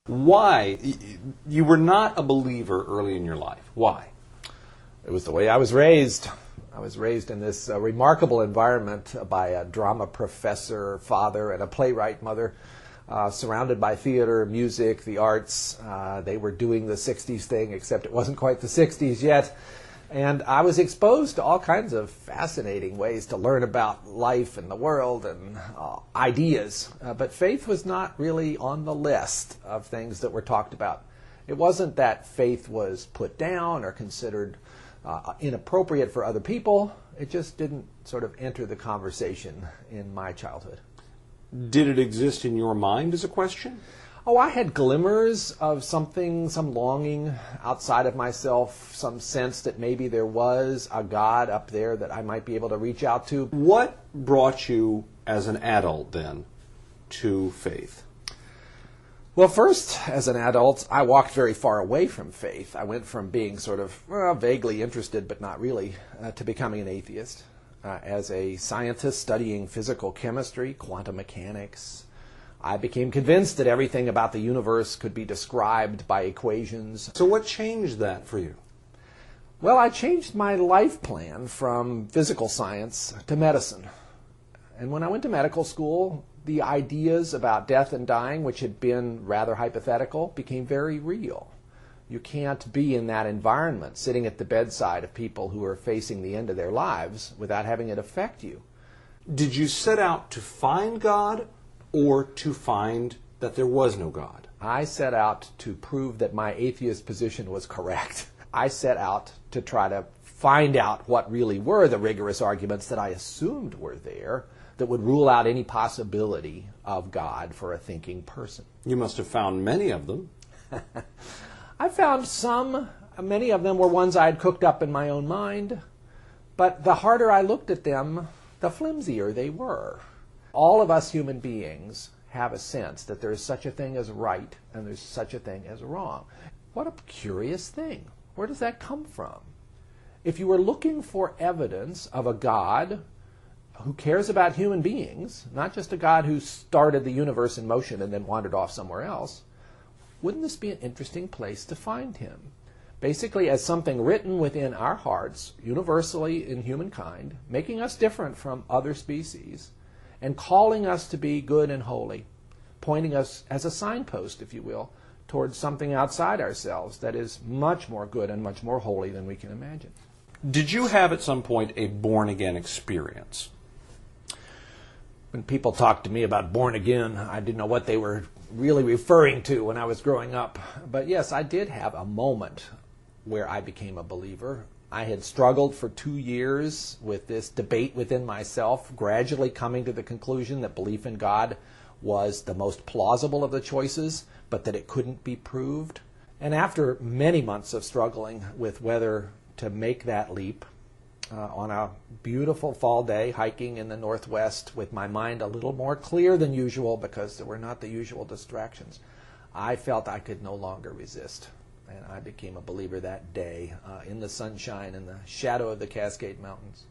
Why? You were not a believer early in your life. Why? It was the way I was raised. I was raised in this remarkable environment by a drama professor father and a playwright mother, surrounded by theater, music, the arts. They were doing the 60s thing, except it wasn't quite the 60s yet. And I was exposed to all kinds of fascinating ways to learn about life and the world and ideas. But faith was not really on the list of things that were talked about. It wasn't that faith was put down or considered inappropriate for other people. It just didn't sort of enter the conversation in my childhood. Did it exist in your mind as a question? Oh, I had glimmers of something, some longing outside of myself, some sense that maybe there was a God up there that I might be able to reach out to. What brought you as an adult then to faith? Well, first, as an adult, I walked very far away from faith. I went from being sort of vaguely interested, but not really, to becoming an atheist. As a scientist studying physical chemistry, quantum mechanics, I became convinced that everything about the universe could be described by equations. So what changed that for you? Well, I changed my life plan from physical science to medicine. And when I went to medical school, the ideas about death and dying, which had been rather hypothetical, became very real. You can't be in that environment, sitting at the bedside of people who are facing the end of their lives without having it affect you. Did you set out to find God or to find that there was no God? I set out to prove that my atheist position was correct. I set out to try to find out what really were the rigorous arguments that I assumed were there that would rule out any possibility of God for a thinking person. You must have found many of them. I found some. Many of them were ones I had cooked up in my own mind. But the harder I looked at them, the flimsier they were. All of us human beings have a sense that there is such a thing as right and there's such a thing as wrong. What a curious thing. Where does that come from? If you were looking for evidence of a God who cares about human beings, not just a God who started the universe in motion and then wandered off somewhere else, wouldn't this be an interesting place to find him? Basically as something written within our hearts, universally in humankind, making us different from other species, and calling us to be good and holy, pointing us as a signpost, if you will, towards something outside ourselves that is much more good and much more holy than we can imagine. Did you have at some point a born-again experience? When people talked to me about born again, I didn't know what they were really referring to when I was growing up. But yes, I did have a moment where I became a believer. I had struggled for 2 years with this debate within myself, gradually coming to the conclusion that belief in God was the most plausible of the choices, but that it couldn't be proved. And after many months of struggling with whether to make that leap, on a beautiful fall day, hiking in the Northwest with my mind a little more clear than usual because there were not the usual distractions, I felt I could no longer resist. And I became a believer that day in the sunshine and the shadow of the Cascade Mountains.